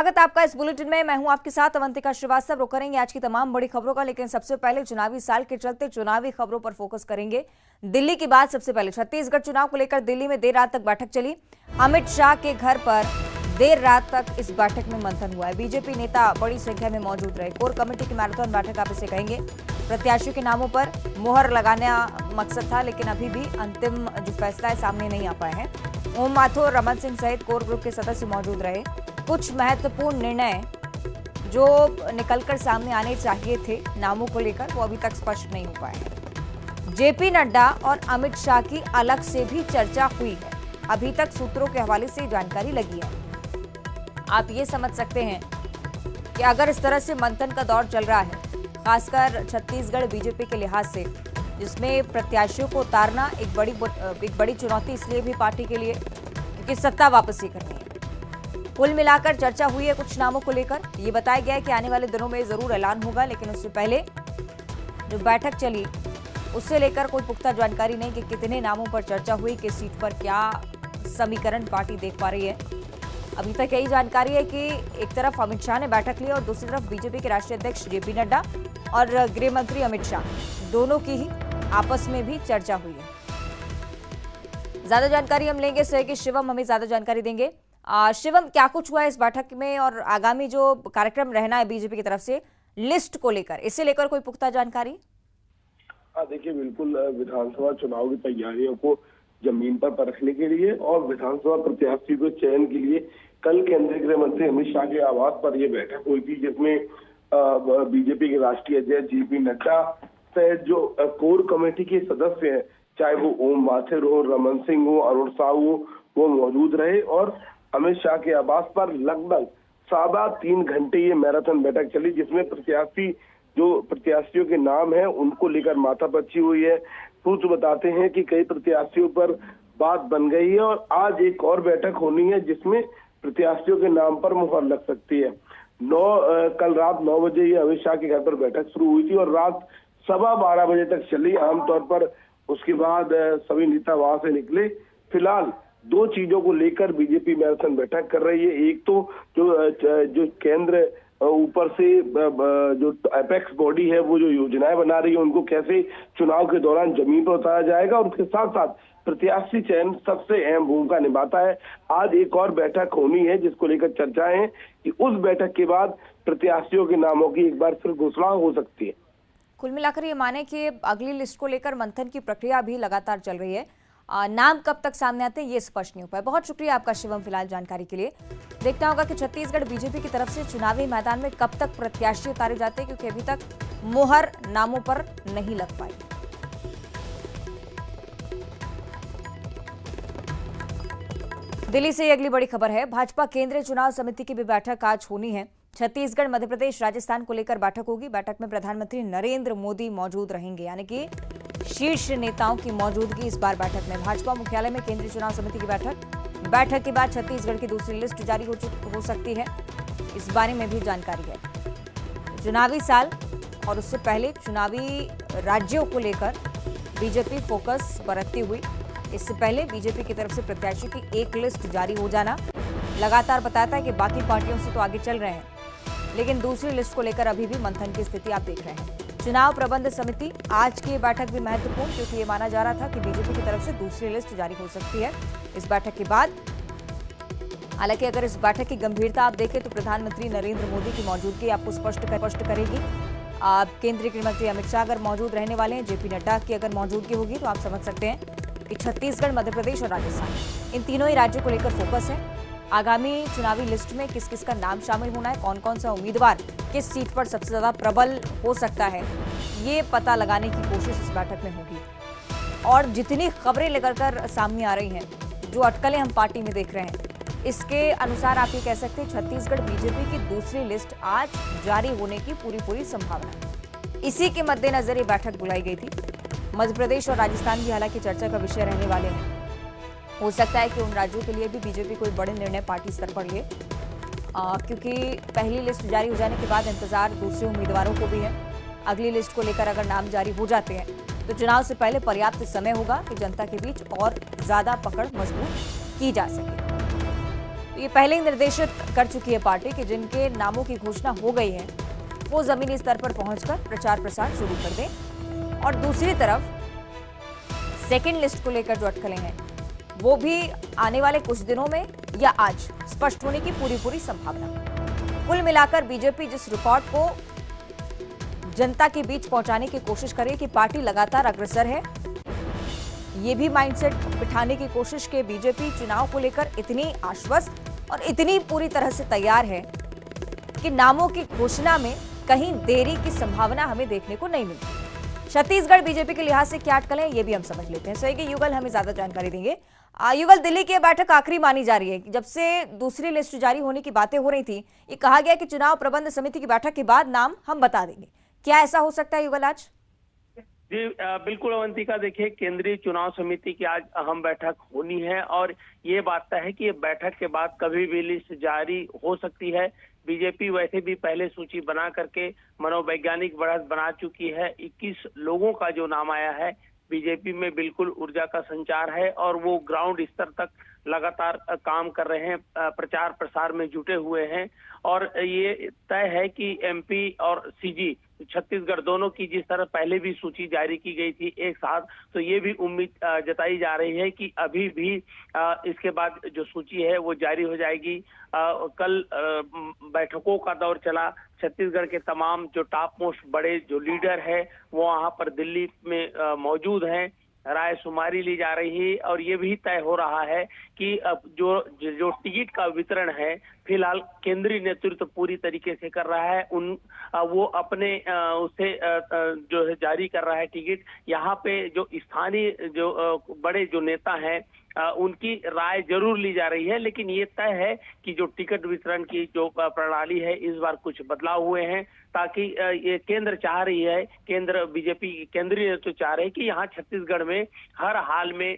स्वागत आपका इस बुलेटिन में। मैं हूं आपके साथ अवंतिका श्रीवास्तव। रुक करेंगे आज की तमाम बड़ी खबरों का, लेकिन सबसे पहले चुनावी साल के चलते चुनावी खबरों पर फोकस करेंगे। दिल्ली की बात सबसे पहले। छत्तीसगढ़ चुनाव को लेकर दिल्ली में देर रात तक बैठक चली। अमित शाह के घर पर देर रात तक इस बैठक में मंथन हुआ है। बीजेपी नेता बड़ी संख्या में मौजूद रहे। कोर कमेटी की मैराथन बैठक आप इसे कहेंगे। प्रत्याशियों के नामों पर मुहर लगाना मकसद था, लेकिन अभी भी अंतिम जो फैसला है सामने नहीं आ पाए हैं। ओम माथुर, रमन सिंह सहित कोर ग्रुप के सदस्य मौजूद रहे। कुछ महत्वपूर्ण निर्णय जो निकलकर सामने आने चाहिए थे नामों को लेकर, वो अभी तक स्पष्ट नहीं हो पाए हैं। जेपी नड्डा और अमित शाह की अलग से भी चर्चा हुई है। अभी तक सूत्रों के हवाले से जानकारी लगी है। आप ये समझ सकते हैं कि अगर इस तरह से मंथन का दौर चल रहा है, खासकर छत्तीसगढ़ बीजेपी के लिहाज से, जिसमें प्रत्याशियों को उतारना एक बड़ी चुनौती इसलिए भी पार्टी के लिए क्योंकि सत्ता वापसी करनी है। कुल मिलाकर चर्चा हुई है कुछ नामों को लेकर। ये बताया गया है कि आने वाले दिनों में जरूर ऐलान होगा, लेकिन उससे पहले जो बैठक चली उससे लेकर कोई पुख्ता जानकारी नहीं कि कितने नामों पर चर्चा हुई, किस सीट पर क्या समीकरण पार्टी देख पा रही है। अभी तक यही जानकारी है कि एक तरफ अमित शाह ने बैठक ली और दूसरी तरफ बीजेपी के राष्ट्रीय अध्यक्ष जेपी नड्डा और गृह मंत्री अमित शाह, दोनों की ही आपस में भी चर्चा हुई है। ज्यादा जानकारी हम लेंगे सहयोगी शिवम हमें ज्यादा जानकारी देंगे। शिवम, क्या कुछ हुआ है इस बैठक में और आगामी जो कार्यक्रम रहना है बीजेपी की तरफ से लिस्ट को लेकर, इसे लेकर कोई पुख्ता जानकारी? देखिए, बिल्कुल विधानसभा चुनाव की तैयारियों को जमीन पर परखने के लिए और विधानसभा प्रत्याशी के चयन के लिए कल केंद्रीय गृह मंत्री अमित शाह के आवास पर यह बैठक हुई थी, जिसमें बीजेपी के राष्ट्रीय अध्यक्ष जेपी नड्डा से जो कोर कमेटी के सदस्य हैं, चाहे वो ओम माथुर हो, रमन सिंह हो, अरुण साहू हो, वो मौजूद रहे। और अमित शाह के आवास पर लगभग 3.25 घंटे ये मैराथन बैठक चली, जिसमें प्रत्याशियों के नाम हैं उनको लेकर माथापच्ची हुई है। सूत्र बताते हैं कि कई प्रत्याशियों पर बात बन गई है और आज एक और बैठक होनी है जिसमें प्रत्याशियों के नाम पर मुहर लग सकती है। कल रात 9 बजे ये अमित शाह के घर पर बैठक शुरू हुई थी और रात 12:15 बजे तक चली। आमतौर पर उसके बाद सभी नेता वहां से निकले। फिलहाल 2 चीजों को लेकर बीजेपी मैराथन बैठक कर रही है। एक तो जो केंद्र ऊपर से जो एपेक्स बॉडी है वो जो योजनाएं बना रही है, उनको कैसे चुनाव के दौरान जमीन पर उतारा जाएगा, और उसके साथ साथ प्रत्याशी चयन सबसे अहम भूमिका निभाता है। आज एक और बैठक होनी है जिसको लेकर चर्चाएं हैं कि उस बैठक के बाद प्रत्याशियों के नामों की एक बार फिर घोषणा हो सकती है। कुल मिलाकर ये माने कि अगली लिस्ट को लेकर मंथन की प्रक्रिया भी लगातार चल रही है। नाम कब तक सामने आते हैं ये स्पष्ट नहीं हो पाया। बहुत शुक्रिया आपका शिवम फिलहाल जानकारी के लिए। देखना होगा कि छत्तीसगढ़ बीजेपी की तरफ से चुनावी मैदान में कब तक प्रत्याशी उतारे जाते हैं, क्योंकि अभी तक मुहर नामों पर नहीं लग पाई। दिल्ली से अगली बड़ी खबर है। भाजपा केंद्रीय चुनाव समिति की भी बैठक आज होनी है। छत्तीसगढ़, मध्य प्रदेश, राजस्थान को लेकर बैठक होगी। बैठक में प्रधानमंत्री नरेंद्र मोदी मौजूद रहेंगे, यानी कि शीर्ष नेताओं की मौजूदगी इस बार बैठक में। भाजपा मुख्यालय में केंद्रीय चुनाव समिति की बैठक के बाद छत्तीसगढ़ की दूसरी लिस्ट जारी हो सकती है, इस बारे में भी जानकारी है। चुनावी साल और उससे पहले चुनावी राज्यों को लेकर बीजेपी फोकस बरतती हुई। इससे पहले बीजेपी की तरफ से प्रत्याशियों की एक लिस्ट जारी हो जाना लगातार बताता है कि बाकी पार्टियों से तो आगे चल रहे हैं, लेकिन दूसरी लिस्ट को लेकर अभी भी मंथन की स्थिति आप देख रहे हैं। चुनाव प्रबंध समिति आज की बैठक भी महत्वपूर्ण, क्योंकि ये माना जा रहा था कि बीजेपी की तरफ से दूसरी लिस्ट जारी हो सकती है इस बैठक के बाद। हालांकि अगर इस बैठक की गंभीरता आप देखें तो प्रधानमंत्री नरेंद्र मोदी की मौजूदगी आपको स्पष्ट करेगी। केंद्रीय गृह मंत्री अमित शाह अगर मौजूद रहने वाले हैं, जेपी नड्डा की अगर मौजूदगी होगी, तो आप समझ सकते हैं कि छत्तीसगढ़, मध्य प्रदेश और राजस्थान, इन तीनों ही राज्यों को लेकर फोकस है। आगामी चुनावी लिस्ट में किस किस का नाम शामिल होना है, कौन कौन सा उम्मीदवार किस सीट पर सबसे ज्यादा प्रबल हो सकता है, ये पता लगाने की कोशिश इस बैठक में होगी। और जितनी खबरें लेकर कर सामने आ रही हैं, जो अटकलें हम पार्टी में देख रहे हैं, इसके अनुसार आप ये कह सकते हैं छत्तीसगढ़ बीजेपी की दूसरी लिस्ट आज जारी होने की पूरी संभावना है। इसी के मद्देनजर ये बैठक बुलाई गई थी। मध्य प्रदेश और राजस्थान भी हालांकि चर्चा का विषय रहने वाले हैं। हो सकता है कि उन राज्यों के लिए भी बीजेपी कोई बड़े निर्णय पार्टी स्तर पर ले, क्योंकि पहली लिस्ट जारी हो जाने के बाद इंतजार दूसरे उम्मीदवारों को भी है। अगली लिस्ट को लेकर अगर नाम जारी हो जाते हैं तो चुनाव से पहले पर्याप्त समय होगा कि जनता के बीच और ज्यादा पकड़ मजबूत की जा सके। ये पहले ही निर्देशित कर चुकी है पार्टी कि जिनके नामों की घोषणा हो गई है वो जमीनी स्तर पर पहुंचकर प्रचार प्रसार शुरू कर दें। और दूसरी तरफ सेकंड लिस्ट को लेकर जो अटकलें हैं वो भी आने वाले कुछ दिनों में या आज स्पष्ट होने की पूरी संभावना। कुल मिलाकर बीजेपी जिस रिकॉर्ड को जनता के बीच पहुंचाने की कोशिश करे कि पार्टी लगातार अग्रसर है, ये भी माइंडसेट बिठाने की कोशिश के बीजेपी चुनाव को लेकर इतनी आश्वस्त और इतनी पूरी तरह से तैयार है कि नामों की घोषणा में कहीं देरी की संभावना हमें देखने को नहीं मिलती। छत्तीसगढ़ बीजेपी के लिहाज से क्या अटकल है ये भी हम समझ लेते हैं। सहयोगी युगल हमें ज्यादा जानकारी देंगे। युगल, दिल्ली की बैठक आखिरी मानी जा रही है। जब से दूसरी लिस्ट जारी होने की बातें हो रही थी, ये कहा गया कि चुनाव प्रबंध समिति की बैठक के बाद नाम हम बता देंगे। क्या ऐसा हो सकता है युगल आज? जी बिल्कुल अवंतिका, देखिए केंद्रीय चुनाव समिति की आज अहम बैठक होनी है और ये बात तय है कि ये बैठक के बाद कभी भी लिस्ट जारी हो सकती है। बीजेपी वैसे भी पहले सूची बना करके मनोवैज्ञानिक बढ़त बना चुकी है। 21 लोगों का जो नाम आया है, बीजेपी में बिल्कुल ऊर्जा का संचार है और वो ग्राउंड स्तर तक लगातार काम कर रहे हैं, प्रचार प्रसार में जुटे हुए हैं। और ये तय है कि एमपी और सीजी छत्तीसगढ़ दोनों की जिस तरह पहले भी सूची जारी की गई थी एक साथ, तो ये भी उम्मीद जताई जा रही है कि अभी भी इसके बाद जो सूची है वो जारी हो जाएगी। कल बैठकों का दौर चला। छत्तीसगढ़ के तमाम जो टॉप मोस्ट बड़े जो लीडर है वो वहां पर दिल्ली में मौजूद हैं। राय शुमारी ली जा रही है और ये भी तय हो रहा है कि अब जो टिकट का वितरण है फिलहाल केंद्रीय नेतृत्व पूरी तरीके से कर रहा है। वो अपने उसे जो है जारी कर रहा है टिकट। यहाँ पे जो स्थानीय जो बड़े जो नेता हैं उनकी राय जरूर ली जा रही है, लेकिन ये तय है कि जो टिकट वितरण की जो प्रणाली है इस बार कुछ बदलाव हुए हैं, ताकि ये केंद्र चाह रही है, केंद्र बीजेपी केंद्रीय नेतृत्व चाह रहे हैं कि यहाँ छत्तीसगढ़ में हर हाल में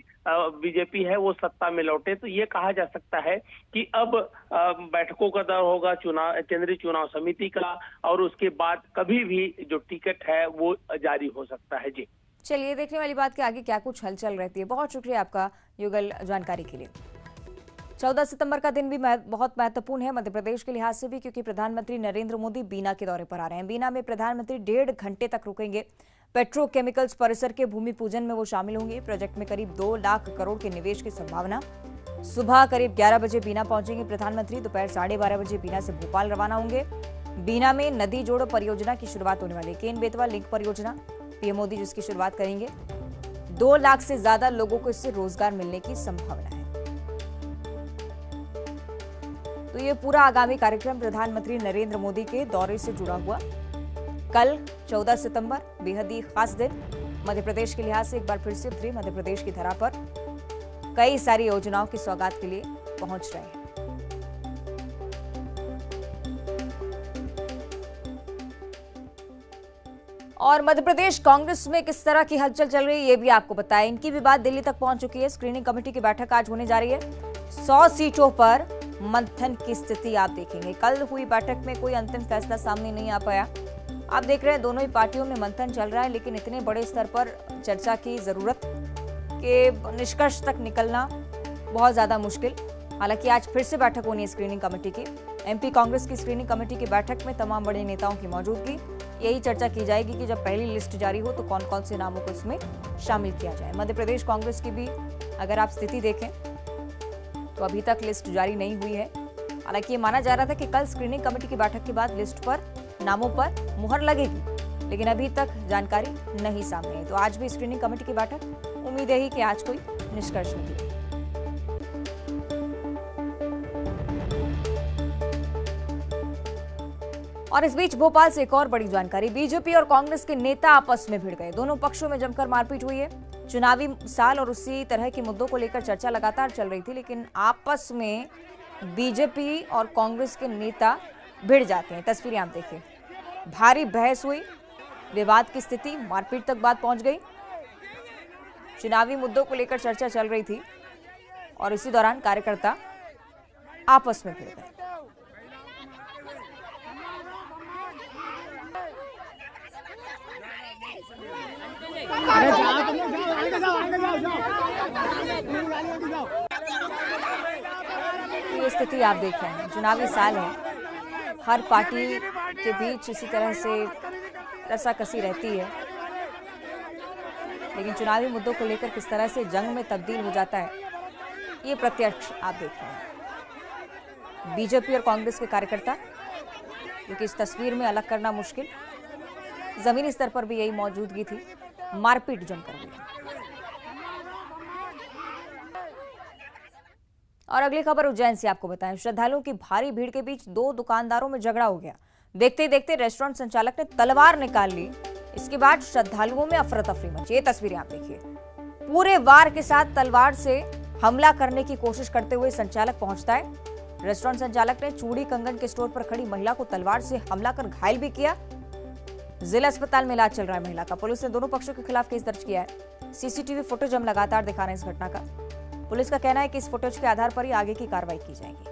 बीजेपी है वो सत्ता में लौटे। तो ये कहा जा सकता है कि अब बैठकों का दौर होगा केंद्रीय चुनाव समिति का और उसके बाद कभी भी जो टिकट है वो जारी हो सकता है। जी चलिए देखने वाली बात के आगे क्या कुछ हलचल रहती है। बहुत शुक्रिया आपका युगल जानकारी के लिए। 14 सितंबर का दिन भी बहुत महत्वपूर्ण है मध्य प्रदेश के लिहाज से भी, क्योंकि प्रधानमंत्री नरेंद्र मोदी बीना के दौरे पर आ रहे हैं। बीना में प्रधानमंत्री 1.5 घंटे तक रुकेंगे। पेट्रोकेमिकल्स परिसर के भूमि पूजन में वो शामिल होंगे। प्रोजेक्ट में करीब 2 लाख करोड़ के निवेश की संभावना। सुबह करीब 11 बजे बीना पहुंचेंगे प्रधानमंत्री। दोपहर 12:30 बजे बीना से भोपाल रवाना होंगे। बीना में नदी जोड़ो परियोजना की शुरुआत होने वाली है। केन बेतवा लिंक परियोजना पीएम मोदी जिसकी शुरुआत करेंगे। 2 लाख से ज्यादा लोगों को इससे रोजगार मिलने की संभावना है। तो ये पूरा आगामी कार्यक्रम प्रधानमंत्री नरेंद्र मोदी के दौरे से जुड़ा हुआ। कल 14 सितंबर बेहद ही खास दिन मध्य प्रदेश के लिहाज से एक बार फिर से मध्य प्रदेश की धरा पर कई सारी योजनाओं की सौगात के लिए पहुंच रहे हैं। और मध्य प्रदेश कांग्रेस में किस तरह की हलचल चल रही है ये भी आपको बताएं। इनकी भी बात दिल्ली तक पहुंच चुकी है। स्क्रीनिंग कमेटी की बैठक आज होने जा रही है। 100 सीटों पर मंथन की स्थिति आप देखेंगे। कल हुई बैठक में कोई अंतिम फैसला सामने नहीं आ पाया। आप देख रहे हैं दोनों ही पार्टियों में मंथन चल रहा है, लेकिन इतने बड़े स्तर पर चर्चा की जरूरत के निष्कर्ष तक निकलना बहुत ज्यादा मुश्किल। हालांकि आज फिर से बैठक होनी है स्क्रीनिंग कमेटी की। एमपी कांग्रेस की स्क्रीनिंग कमेटी की बैठक में तमाम बड़े नेताओं की मौजूदगी। यही चर्चा की जाएगी कि जब पहली लिस्ट जारी हो तो कौन कौन से नामों को इसमें शामिल किया जाए। मध्य प्रदेश कांग्रेस की भी अगर आप स्थिति देखें तो अभी तक लिस्ट जारी नहीं हुई है। हालांकि ये माना जा रहा था कि कल स्क्रीनिंग कमेटी की बैठक के बाद लिस्ट पर नामों पर मुहर लगेगी, लेकिन अभी तक जानकारी नहीं सामने आई। तो आज भी स्क्रीनिंग कमेटी की बैठक, उम्मीद है कि आज कोई निष्कर्ष निकले। और इस बीच भोपाल से एक और बड़ी जानकारी। बीजेपी और कांग्रेस के नेता आपस में भिड़ गए। दोनों पक्षों में जमकर मारपीट हुई है। चुनावी साल और उसी तरह के मुद्दों को लेकर चर्चा लगातार चल रही थी, लेकिन आपस में बीजेपी और कांग्रेस के नेता भिड़ जाते हैं। तस्वीरें आप देखिए। भारी बहस हुई, विवाद की स्थिति, मारपीट तक बात पहुंच गई। चुनावी मुद्दों को लेकर चर्चा चल रही थी और इसी दौरान कार्यकर्ता आपस में भिड़ गए। ये स्थिति आप देख रहे हैं, चुनावी साल है, हर पार्टी के बीच इसी तरह से रस्साकसी रहती है, लेकिन चुनावी मुद्दों को लेकर किस तरह से जंग में तब्दील हो जाता है, ये प्रत्यक्ष आप देख रहे हैं। बीजेपी और कांग्रेस के कार्यकर्ता, क्योंकि इस तस्वीर में अलग करना मुश्किल, जमीनी स्तर पर भी यही मौजूदगी थी, मारपीट जमकर हुई। और अगली खबर उज्जैन से आपको बताएं, श्रद्धालुओं की भारी भीड़ के बीच दो दुकानदारों में झगड़ा हो गया। देखते ही देखते रेस्टोरेंट संचालक ने तलवार निकाल ली। इसके बाद श्रद्धालुओं में अफरा तफरी मची। ये तस्वीरें आप देखिए, पूरे वार के साथ तलवार से हमला करने की कोशिश करते हुए संचालक पहुंचता है। रेस्टोरेंट संचालक ने चूड़ी कंगन के स्टोर पर खड़ी महिला को तलवार से हमला कर घायल भी किया। जिला अस्पताल में इलाज चल रहा है महिला का। पुलिस ने दोनों पक्षों के खिलाफ केस दर्ज किया है। सीसीटीवी फुटेज हम लगातार दिखा रहे हैं इस घटना का। पुलिस का कहना है कि इस फुटेज के आधार पर ही आगे की कार्रवाई की जाएगी।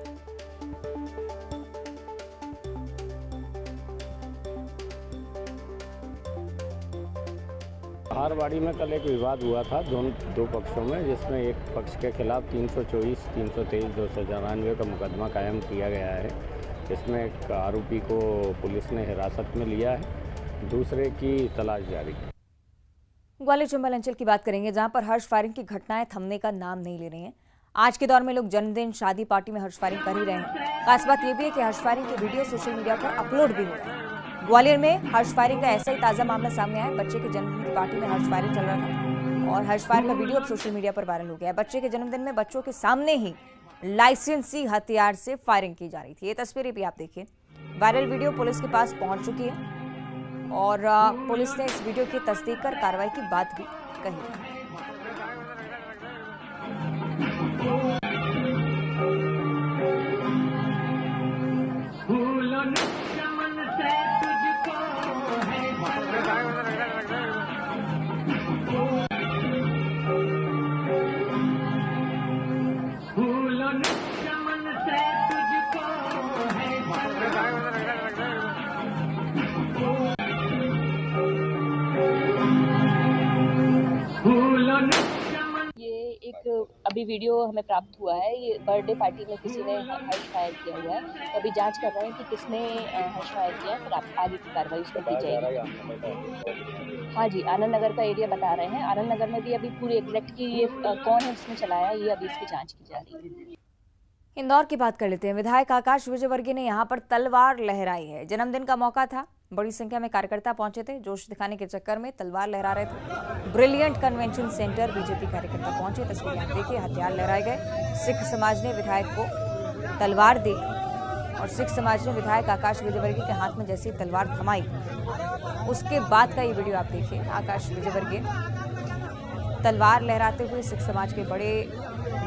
हारवाड़ी में कल एक विवाद हुआ था दो पक्षों में, जिसमें एक पक्ष के खिलाफ 324, 323, 294 का मुकदमा कायम किया गया है। इसमें एक आरोपी को पुलिस ने हिरासत में लिया है, दूसरे की तलाश जारी है। ग्वालियर चंबल अंचल की बात करेंगे, जहां पर हर्ष फायरिंग की घटनाएं थमने का नाम नहीं ले रही हैं। आज के दौर में लोग जन्मदिन, शादी, पार्टी में हर्ष फायरिंग कर ही रहे हैं। खास बात यह भी है कि हर्ष फायरिंग के वीडियो सोशल मीडिया पर अपलोड भी हो रहे हैं। ग्वालियर में हर्ष फायरिंग का ऐसा ही ताजा मामला सामने आया है। बच्चे के जन्मदिन की पार्टी में हर्ष फायरिंग चल रहा था और हर्ष फायर का वीडियो अब सोशल मीडिया पर वायरल हो गया है। बच्चे के जन्मदिन में बच्चों के सामने ही लाइसेंसी हथियार से फायरिंग की जा रही थी। ये तस्वीरें भी आप देखिए। वायरल वीडियो पुलिस के पास पहुंच चुकी है और पुलिस ने इस वीडियो की तस्दीक कर कार्रवाई की बात भी कही। अभी वीडियो हमें प्राप्त हुआ है। ये बर्थडे पार्टी में किसी ने हर्ष फायर किया हुआ है, तो अभी जांच कर रहे हैं कि किसने हर्ष फायर किया, फिर आगे की कार्रवाई उसमें की जाएगी। हाँ जी, आनंद नगर का एरिया बता रहे हैं। आनंद नगर में भी अभी पूरी एग्जैक्ट की ये कौन है इसने चलाया, ये अभी इसकी जाँच की जा रही है। इंदौर की बात कर लेते हैं। विधायक आकाश विजयवर्गीय ने यहाँ पर तलवार लहराई है। जन्मदिन का मौका था, बड़ी संख्या में कार्यकर्ता पहुंचे थे। जोश दिखाने के चक्कर में तलवार लहरा रहे थे। ब्रिलियंट कन्वेंशन सेंटर बीजेपी कार्यकर्ता पहुंचे। तस्वीरें आप देखिए, हथियार लहराए गए। सिख समाज ने विधायक को तलवार दी और सिख समाज ने विधायक आकाश विजयवर्गीय के हाथ में जैसी तलवार थमाई, उसके बाद का ये वीडियो आप देखिए। आकाश विजयवर्गीय तलवार लहराते हुए सिख समाज के बड़े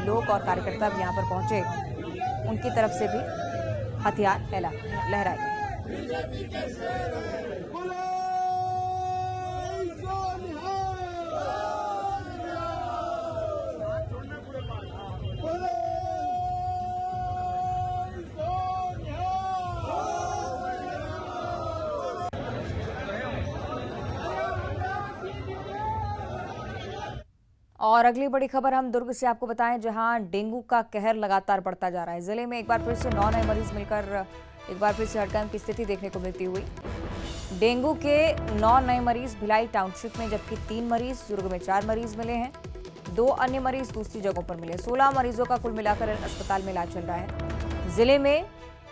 लोग और कार्यकर्ता भी यहाँ पर पहुंचे, उनकी तरफ से भी हथियार लहराए गए। और अगली बड़ी खबर हम दुर्ग से आपको बताएं, जहां डेंगू का कहर लगातार बढ़ता जा रहा है। जिले में एक बार फिर से 9 नए मरीज मिलकर एक बार फिर से हड़कंप की स्थिति देखने को मिलती हुई। डेंगू के 9 नए मरीज भिलाई टाउनशिप में, जबकि 3 मरीज दुर्ग में 4 मरीज मिले हैं। 2 अन्य मरीज दूसरी जगहों पर मिले। 16 मरीजों का कुल मिलाकर अस्पताल में इलाज चल रहा है। जिले में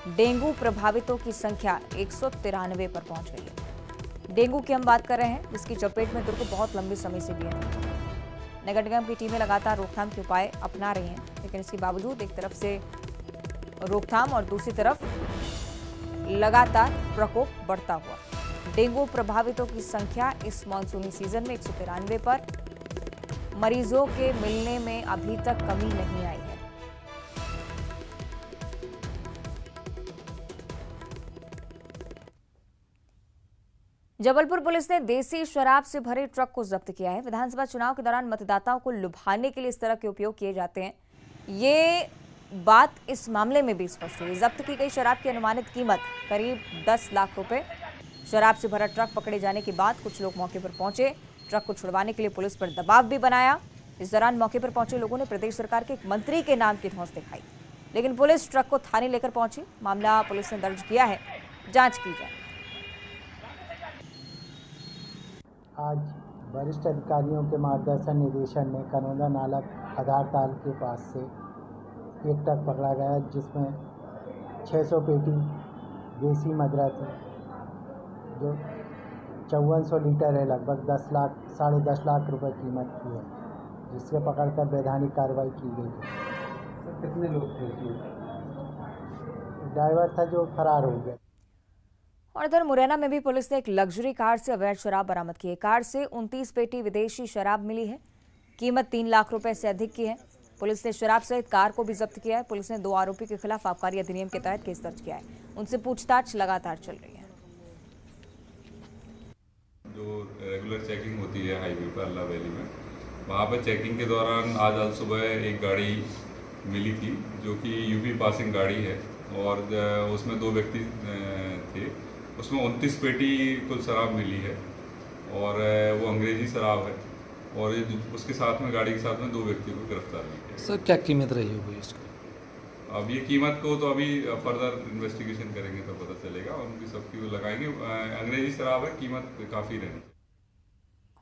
डेंगू प्रभावितों की संख्या 193 पर पहुंच गई है। डेंगू की हम बात कर रहे हैं, जिसकी चपेट में दुर्ग बहुत लंबे समय से भी है। नगर निगम की टीमें लगातार रोकथाम के उपाय अपना रही हैं, लेकिन इसके बावजूद एक तरफ से रोकथाम और दूसरी तरफ लगातार प्रकोप बढ़ता हुआ। डेंगू प्रभावितों की संख्या इस मानसूनी सीजन में 193 पर। मरीजों के मिलने में अभी तक कमी नहीं आई है। जबलपुर पुलिस ने देसी शराब से भरे ट्रक को जब्त किया है। विधानसभा चुनाव के दौरान मतदाताओं को लुभाने के लिए इस तरह के उपयोग किए जाते हैं, ये बात इस मामले में भी स्पष्ट हुई। जब्त की गई शराब की अनुमानित कीमत करीब 10 लाख रुपए। शराब से भरा ट्रक पकड़े जाने के बाद कुछ लोग मौके पर पहुंचे। ट्रक को छुड़वाने के लिए पुलिस पर दबाव भी बनाया। इस दौरान मौके पर पहुंचे लोगों ने प्रदेश सरकार के एक मंत्री के नाम की धौंस दिखाई। लेकिन पुलिस ट्रक को थाने लेकर पहुंची। मामला पुलिस ने दर्ज किया है, जांच की जाए। आज वरिष्ठ अधिकारियों के मार्गदर्शन निर्देशन में कनौदा नाला आधार ताल के पास से एक ट्रक पकड़ा गया, जिसमें 600 पेटी देसी मदिरा थी, जो 5400 लीटर है, लगभग 10 लाख रुपए कीमत की है, जिससे पकड़कर वैधानिक कार्रवाई की गई है। तो कितने लोग थे? ड्राइवर था जो फरार हो गया। और इधर मुरैना में भी पुलिस ने एक लग्जरी कार से अवैध शराब बरामद की है। कार से 29 पेटी विदेशी शराब मिली है, कीमत 3 लाख रुपए से अधिक की है। पुलिस ने शराब सहित कार को भी जब्त किया है। पुलिस ने 2 आरोपी के खिलाफ आबकारी अधिनियम के तहत केस दर्ज किया है। उनसे पूछताछ लगातार चल रही है। जो रेगुलर चेकिंग होती है हाईवे पर अल्लाह वैली में, वहाँ पर चेकिंग के दौरान आज सुबह एक गाड़ी मिली थी जो कि यूपी पासिंग गाड़ी है, और उसमें 2 व्यक्ति थे। उसमें 29 पेटी कुल शराब मिली है, और वो अंग्रेजी शराब है, और उसके साथ में गाड़ी के साथ में 2 व्यक्तियों को गिरफ्तार किया। सर क्या कीमत रही होगी इसकी? अब ये कीमत को तो अभी फर्दर इन्वेस्टिगेशन करेंगे तो पता चलेगा, और उनकी सबकी वो लगाएंगे। अंग्रेजी शराब है, कीमत काफ़ी रहनी।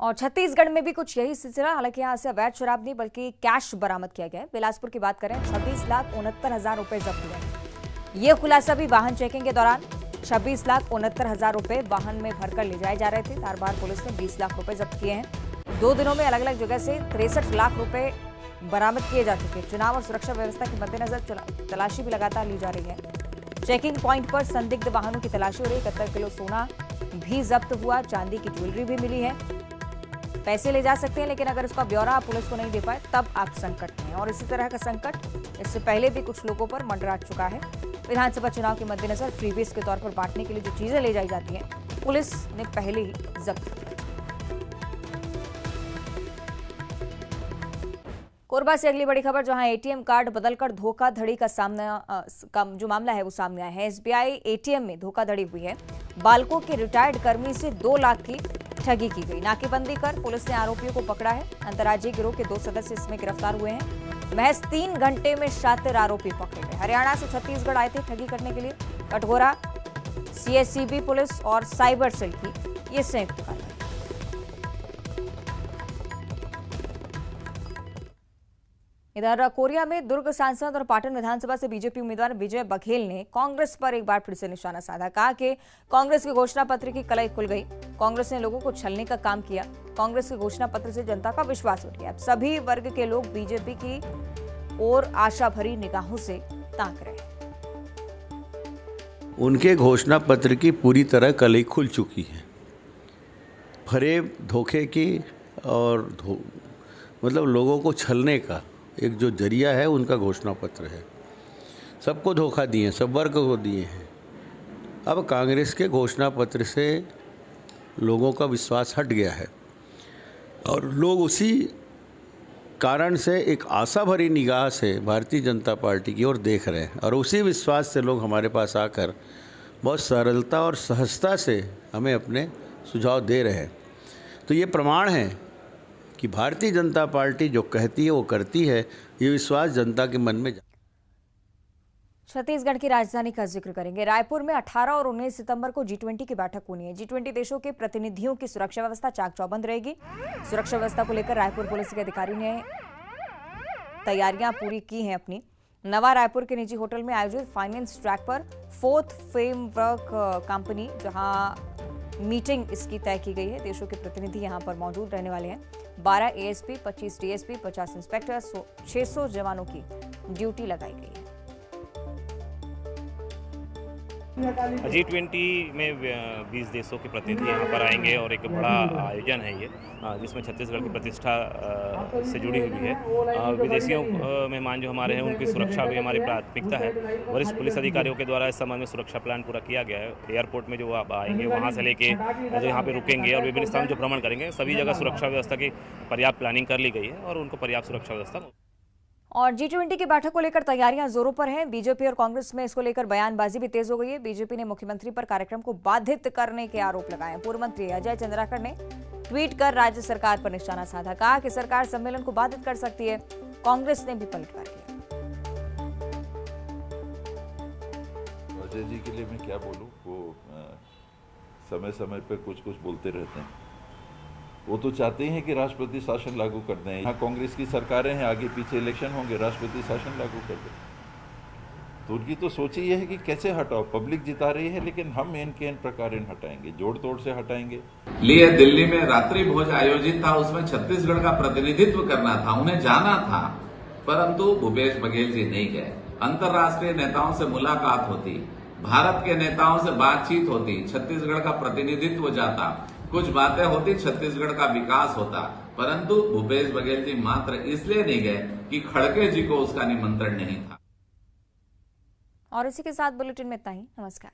और छत्तीसगढ़ में भी कुछ यही सिलसिला, हालांकि यहाँ से अवैध शराब नहीं बल्कि कैश बरामद किया गया है। बिलासपुर की बात करें, 26,69,000 रुपए जब्त हुए हैं। ये खुलासा भी वाहन चेकिंग के दौरान 26,69,000 रुपए वाहन में भरकर ले जाए जा रहे थे। तारबार पुलिस ने 20 लाख रुपए जब्त किए हैं। 2 दिनों में अलग अलग जगह से 63 लाख रुपए बरामद किए जा चुके। चुनाव और सुरक्षा व्यवस्था के मद्देनजर तलाशी भी लगातार ली जा रही है। चेकिंग पॉइंट पर संदिग्ध वाहनों की तलाशी हो रही। 71 किलो सोना भी जब्त हुआ, चांदी की ज्वेलरी भी मिली है। पैसे ले जा सकते हैं, लेकिन अगर उसका ब्यौरा आप पुलिस को नहीं दे पाए तब आप संकट में हैं। और इसी तरह का संकट इससे पहले भी कुछ लोगों पर मंडरा चुका है। विधानसभा चुनाव के मद्देनजर फ्रीबीज के तौर पर बांटने के लिए जो चीजें ले जाई जाती हैं, पुलिस ने पहले ही जब्त की। कोरबा से अगली बड़ी खबर, जहां एटीएम कार्ड बदलकर धोखाधड़ी का जो मामला है वो सामने आया है। एसबीआई एटीएम में धोखाधड़ी हुई है। बाल्को के रिटायर्ड कर्मी से 2 लाख की ठगी की गई। नाकेबंदी कर पुलिस ने आरोपियों को पकड़ा है। अंतर्राज्यीय गिरोह के 2 सदस्य इसमें गिरफ्तार हुए हैं। महज 3 घंटे में शातिर आरोपी पकड़े गए। हरियाणा से छत्तीसगढ़ आए थे ठगी करने के लिए। कटघोरा, सीएससीबी पुलिस और साइबर सेल की ये संयुक्त कार्रवाई। इधर कोरिया में दुर्ग सांसद और पाटन विधानसभा से बीजेपी उम्मीदवार विजय बघेल ने कांग्रेस पर एक बार फिर से निशाना साधा। कहा कि कांग्रेस के घोषणा पत्र की कलई खुल गई। कांग्रेस ने लोगों को छलने का काम किया। कांग्रेस के घोषणा पत्र से जनता का विश्वास उठ गया। अब सभी वर्ग के लोग बीजेपी की ओर आशा भरी निगाहों से ताक रहे। उनके घोषणा पत्र की पूरी तरह कलई खुल चुकी है। फरेब धोखे की और मतलब लोगों को छलने का एक जो जरिया है उनका घोषणा पत्र है। सबको धोखा दिए, सब वर्ग को दिए हैं। अब कांग्रेस के घोषणा पत्र से लोगों का विश्वास हट गया है, और लोग उसी कारण से एक आशा भरी निगाह से भारतीय जनता पार्टी की ओर देख रहे हैं, और उसी विश्वास से लोग हमारे पास आकर बहुत सरलता और सहजता से हमें अपने सुझाव दे रहे हैं। तो ये प्रमाण है कि भारतीय जनता पार्टी जो कहती है वो करती है। ये विश्वास जनता के मन में। छत्तीसगढ़ की राजधानी का जिक्र करेंगे। रायपुर में 18 और 19 सितंबर को G20 की बैठक होनी है। G20 देशों के प्रतिनिधियों की सुरक्षा व्यवस्था चाक चौबंद रहेगी। सुरक्षा व्यवस्था को लेकर रायपुर पुलिस के अधिकारियों ने तैयारियां पूरी की हैं अपनी। नवा रायपुर के निजी होटल में आयोजित फाइनेंस ट्रैक पर 4th फ्रेमवर्क कंपनी, जहां मीटिंग इसकी तय की गई है। देशों के प्रतिनिधि यहां पर मौजूद रहने वाले हैं। 12 ASP, 25 DSP, 50 इंस्पेक्टर, 600 जवानों की ड्यूटी लगाई गई है। G20 में 20 देशों के प्रतिनिधि यहाँ पर आएंगे, और एक बड़ा आयोजन है ये, जिसमें छत्तीसगढ़ की प्रतिष्ठा से जुड़ी हुई है। विदेशियों मेहमान जो हमारे हैं उनकी सुरक्षा भी हमारी प्राथमिकता है। वरिष्ठ पुलिस अधिकारियों के द्वारा इस संबंध में सुरक्षा प्लान पूरा किया गया है। एयरपोर्ट में जो आप आएंगे वहाँ से लेके जो यहाँ पे रुकेंगे और विभिन्न स्थान जो भ्रमण करेंगे, सभी जगह सुरक्षा व्यवस्था की पर्याप्त प्लानिंग कर ली गई है, और उनको पर्याप्त सुरक्षा व्यवस्था। और G20 की बैठक को लेकर तैयारियां जोरों पर हैं। बीजेपी और कांग्रेस में इसको लेकर बयानबाजी भी तेज हो गई है। बीजेपी ने मुख्यमंत्री पर कार्यक्रम को बाधित करने के आरोप लगाए। पूर्व मंत्री अजय चंद्राकर ने ट्वीट कर राज्य सरकार पर निशाना साधा। कहा कि सरकार सम्मेलन को बाधित कर सकती है। कांग्रेस ने भी पलटवार किया। खड़गे जी के लिए मैं क्या बोलूं, वो समय समय पर कुछ कुछ बोलते रहते हैं। वो तो चाहते हैं कि राष्ट्रपति शासन लागू कर दें। यहाँ कांग्रेस की सरकारें हैं, आगे पीछे इलेक्शन होंगे, राष्ट्रपति शासन लागू कर दें। तो उनकी तो सोच ही है कि कैसे हटाओ, पब्लिक जिता रही है, लेकिन हम इनके इन प्रकार हटाएंगे, जोड़ तोड़ से हटाएंगे। लिए दिल्ली में रात्रि भोज आयोजित था, उसमें छत्तीसगढ़ का प्रतिनिधित्व करना था, उन्हें जाना था, परंतु भूपेश बघेल जी नहीं गए। अंतर्राष्ट्रीय नेताओं से मुलाकात होती, भारत के नेताओं से बातचीत होती, छत्तीसगढ़ का प्रतिनिधित्व जाता, कुछ बातें होती, छत्तीसगढ़ का विकास होता, परंतु भूपेश बघेल जी मात्र इसलिए नहीं गए कि खड़गे जी को उसका निमंत्रण नहीं था। और इसी के साथ बुलेटिन में इतना ही। नमस्कार।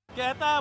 कहता